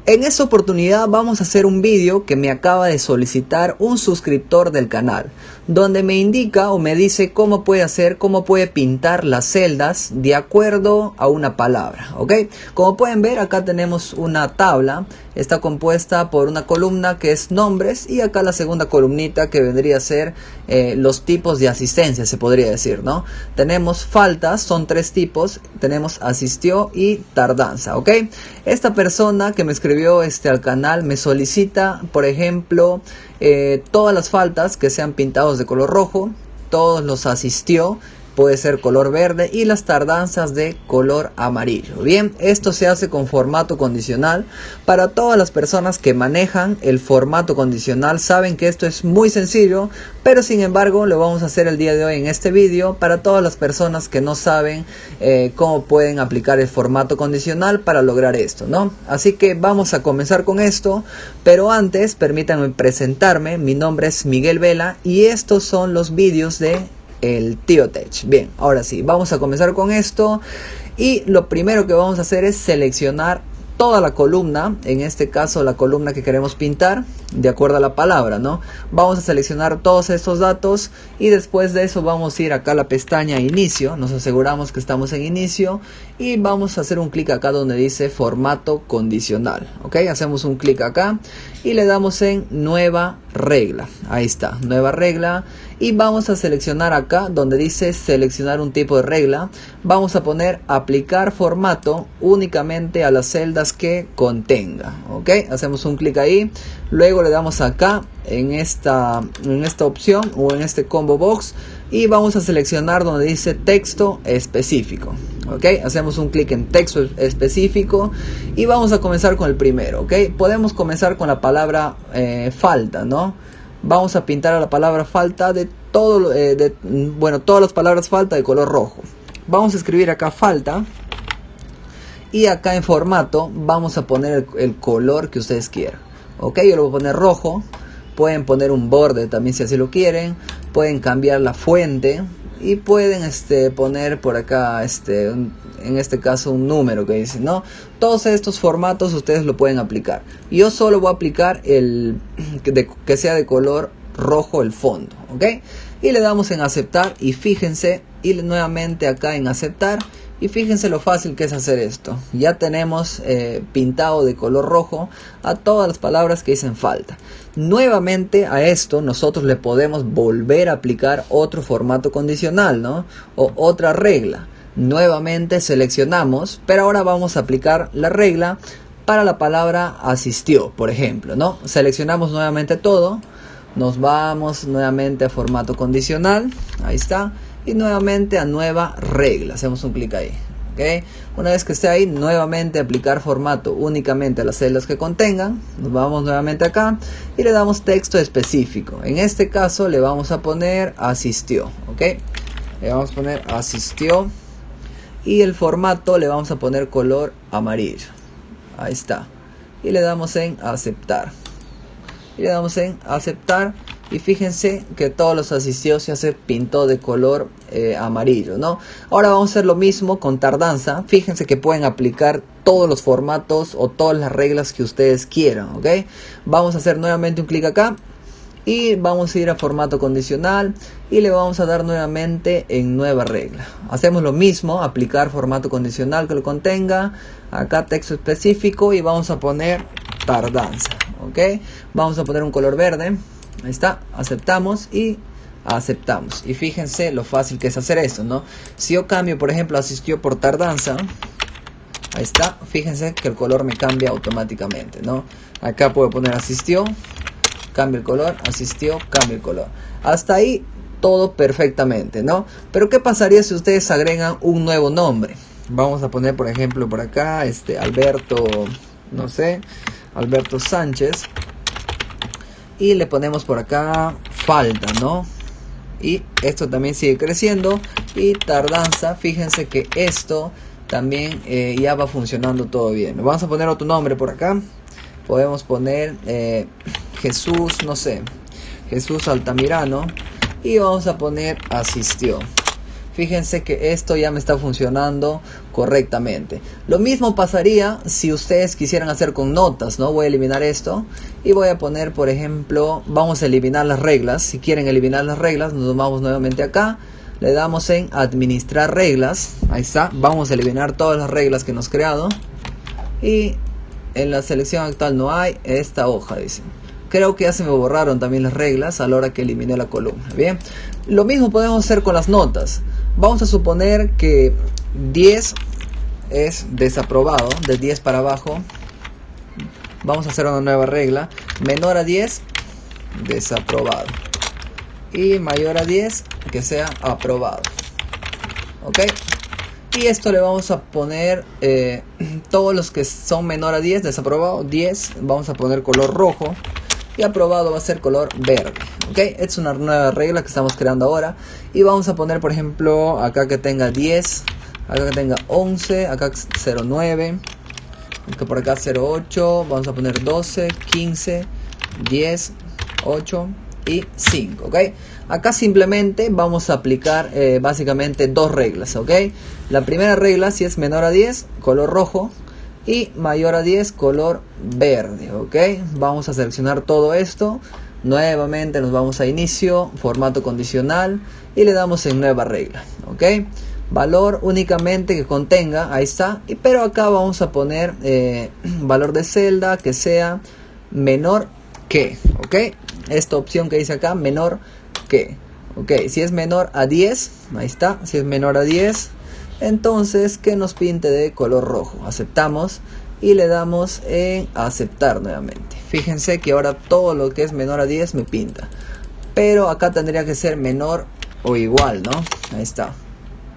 En esta oportunidad vamos a hacer un vídeo que me acaba de solicitar un suscriptor del canal, donde me indica o me dice cómo puede pintar las celdas de acuerdo a una palabra, ¿ok? Como pueden ver, acá tenemos una tabla, está compuesta por una columna que es nombres y acá la segunda columnita que vendría a ser los tipos de asistencia, se podría decir, ¿no? Tenemos faltas, son 3 tipos, tenemos asistió y tardanza, ¿ok? Esta persona que me escribió al canal me solicita, por ejemplo, todas las faltas que sean pintados de color rojo, todos los asistió, puede ser color verde y las tardanzas de color amarillo. Bien, esto se hace con formato condicional. Para todas las personas que manejan el formato condicional saben que esto es muy sencillo, pero sin embargo lo vamos a hacer el día de hoy en este vídeo para todas las personas que no saben cómo pueden aplicar el formato condicional para lograr esto, ¿no? Así que vamos a comenzar con esto, pero antes permítanme presentarme. Mi nombre es Miguel Vela y estos son los vídeos de el Tío Tech. Bien, ahora sí, vamos a comenzar con esto y lo primero que vamos a hacer es seleccionar toda la columna, en este caso la columna que queremos pintar de acuerdo a la palabra, ¿no? Vamos a seleccionar todos estos datos y después de eso vamos a ir acá a la pestaña inicio, nos aseguramos que estamos en inicio y vamos a hacer un clic acá donde dice formato condicional, ¿ok? Hacemos un clic acá y le damos en nueva regla, ahí está, nueva regla, y vamos a seleccionar acá donde dice seleccionar un tipo de regla, vamos a poner aplicar formato únicamente a las celdas que contenga, ¿ok? Hacemos un clic ahí, luego le damos acá en esta opción o en este combo box y vamos a seleccionar donde dice texto específico, ¿ok? Hacemos un clic en texto específico y vamos a comenzar con el primero, ¿ok? Podemos comenzar con la palabra falta, ¿no? Vamos a pintar a la palabra falta de todo, todas las palabras falta de color rojo. Vamos a escribir acá falta y acá en formato vamos a poner el color que ustedes quieran, ¿ok? Yo lo voy a poner rojo. Pueden poner un borde también si así lo quieren. Pueden cambiar la fuente y pueden poner por acá en este caso un número que dice, ¿no? Todos estos formatos ustedes lo pueden aplicar. Yo solo voy a aplicar el que sea de color rojo el fondo, ¿ok? Y le damos en aceptar y fíjense, y nuevamente acá en aceptar. Y fíjense lo fácil que es hacer esto. Ya tenemos pintado de color rojo a todas las palabras que dicen falta. Nuevamente a esto nosotros le podemos volver a aplicar otro formato condicional, ¿no? O otra regla. Nuevamente seleccionamos, pero ahora vamos a aplicar la regla para la palabra asistió, por ejemplo, ¿no? Seleccionamos nuevamente todo. Nos vamos nuevamente a formato condicional. Ahí está. Y nuevamente a nueva regla, hacemos un clic ahí, ¿ok? Una vez que esté ahí, nuevamente aplicar formato únicamente a las celdas que contengan. Nos vamos nuevamente acá y le damos texto específico. En este caso le vamos a poner asistió, ¿ok? Le vamos a poner asistió y el formato le vamos a poner color amarillo. Ahí está. Y le damos en aceptar. Y le damos en aceptar. Y fíjense que todos los asistidos ya se pintó de color amarillo, ¿no? Ahora vamos a hacer lo mismo con tardanza. Fíjense que pueden aplicar todos los formatos o todas las reglas que ustedes quieran, ¿ok? Vamos a hacer nuevamente un clic acá. Y vamos a ir a formato condicional. Y le vamos a dar nuevamente en nueva regla. Hacemos lo mismo, aplicar formato condicional que lo contenga. Acá texto específico y vamos a poner tardanza, ¿ok? Vamos a poner un color verde. Ahí está, aceptamos y aceptamos. Y fíjense lo fácil que es hacer esto, ¿no? Si yo cambio, por ejemplo, asistió por tardanza, ahí está, fíjense que el color me cambia automáticamente, ¿no? Acá puedo poner asistió, cambia el color, asistió, cambia el color. Hasta ahí todo perfectamente, ¿no? Pero ¿qué pasaría si ustedes agregan un nuevo nombre? Vamos a poner, por ejemplo, por acá, Alberto, no sé, Alberto Sánchez. Y le ponemos por acá falta, ¿no? Y esto también sigue creciendo. Y tardanza, fíjense que esto también ya va funcionando todo bien. Vamos a poner otro nombre por acá. Podemos poner Jesús, no sé, Jesús Altamirano. Y vamos a poner asistió. Fíjense que esto ya me está funcionando correctamente. Lo mismo pasaría si ustedes quisieran hacer con notas, ¿no? Voy a eliminar esto y voy a poner, por ejemplo, vamos a eliminar las reglas. Si quieren eliminar las reglas, nos vamos nuevamente acá. Le damos en administrar reglas. Ahí está. Vamos a eliminar todas las reglas que hemos creado. Y en la selección actual no hay esta hoja, dicen. Creo que ya se me borraron también las reglas a la hora que eliminé la columna. Bien, lo mismo podemos hacer con las notas. Vamos a suponer que 10 es desaprobado, de 10 para abajo. Vamos a hacer una nueva regla. Menor a 10, desaprobado. Y mayor a 10, que sea aprobado. ¿Ok? Y esto le vamos a poner todos los que son menor a 10, desaprobado, 10, vamos a poner color rojo. Y aprobado va a ser color verde. ¿Ok? Es una nueva regla que estamos creando ahora. Y vamos a poner, por ejemplo, acá que tenga 10, acá que tenga 11, acá 0,9, acá por acá 0,8, vamos a poner 12, 15, 10, 8 y 5. ¿Ok? Acá simplemente vamos a aplicar básicamente dos reglas. ¿Ok? La primera regla, si es menor a 10, color rojo. Y mayor a 10, color verde. ¿Ok? Vamos a seleccionar todo esto. Nuevamente nos vamos a inicio, formato condicional. Y le damos en nueva regla. ¿Ok? Valor únicamente que contenga. Ahí está. Pero acá vamos a poner valor de celda que sea menor que. ¿Ok? Esta opción que dice acá, menor que. ¿Ok? Si es menor a 10. Ahí está. Si es menor a 10. Entonces que nos pinte de color rojo. Aceptamos y le damos en aceptar nuevamente. Fíjense que ahora todo lo que es menor a 10 me pinta, pero acá tendría que ser menor o igual, ¿no? Ahí está,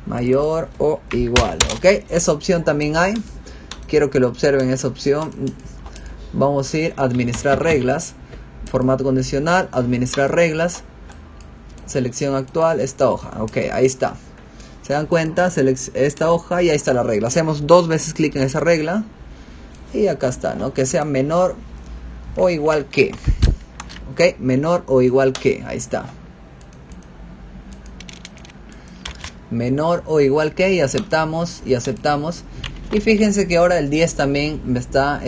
mayor o igual. Ok, esa opción también hay. Quiero que lo observen esa opción. Vamos a ir a administrar reglas, formato condicional, administrar reglas, selección actual, esta hoja. Ok, ahí está. Se dan cuenta, esta hoja y ahí está la regla. Hacemos dos veces clic en esa regla y acá está, ¿no? Que sea menor o igual que. ¿Ok? Menor o igual que. Ahí está. Menor o igual que y aceptamos y aceptamos. Y fíjense que ahora el 10 también me está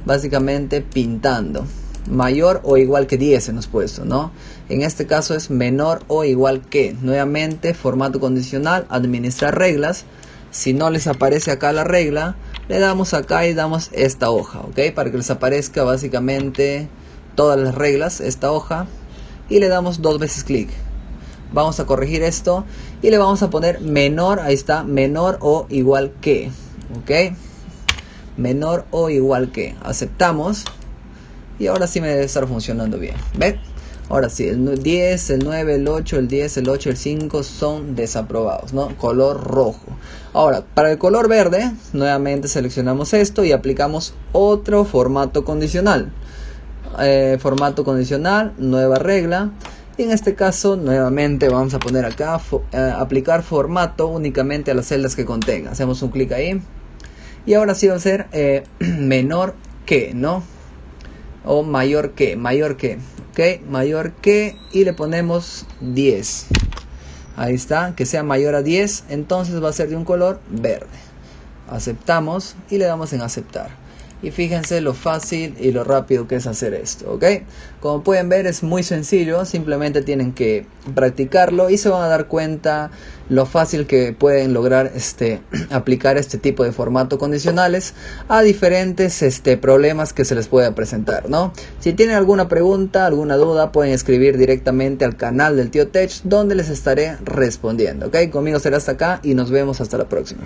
básicamente pintando. Mayor o igual que 10 hemos puesto, ¿no? En este caso es menor o igual que. Nuevamente, formato condicional, administrar reglas. Si no les aparece acá la regla, le damos acá y damos esta hoja, ¿ok? Para que les aparezca básicamente todas las reglas, esta hoja. Y le damos dos veces clic. Vamos a corregir esto y le vamos a poner menor, ahí está, menor o igual que, ¿ok? Menor o igual que. Aceptamos. Y ahora sí me debe estar funcionando bien. ¿Ven? Ahora sí, el 10, el 9, el 8, el 10, el 8, el 5 son desaprobados, ¿no? Color rojo. Ahora, para el color verde, nuevamente seleccionamos esto y aplicamos otro formato condicional. Formato condicional, nueva regla. Y en este caso, nuevamente vamos a poner acá, aplicar formato únicamente a las celdas que contenga. Hacemos un clic ahí. Y ahora sí va a ser menor que, ¿no? O mayor que, ok, mayor que, y le ponemos 10. Ahí está, que sea mayor a 10, entonces va a ser de un color verde. Aceptamos y le damos en aceptar. Y fíjense lo fácil y lo rápido que es hacer esto, ¿ok? Como pueden ver es muy sencillo, simplemente tienen que practicarlo y se van a dar cuenta lo fácil que pueden lograr aplicar este tipo de formato condicionales a diferentes problemas que se les pueda presentar, ¿no? Si tienen alguna pregunta, alguna duda, pueden escribir directamente al canal del Tío Tech, donde les estaré respondiendo, ¿ok? Conmigo será hasta acá y nos vemos hasta la próxima.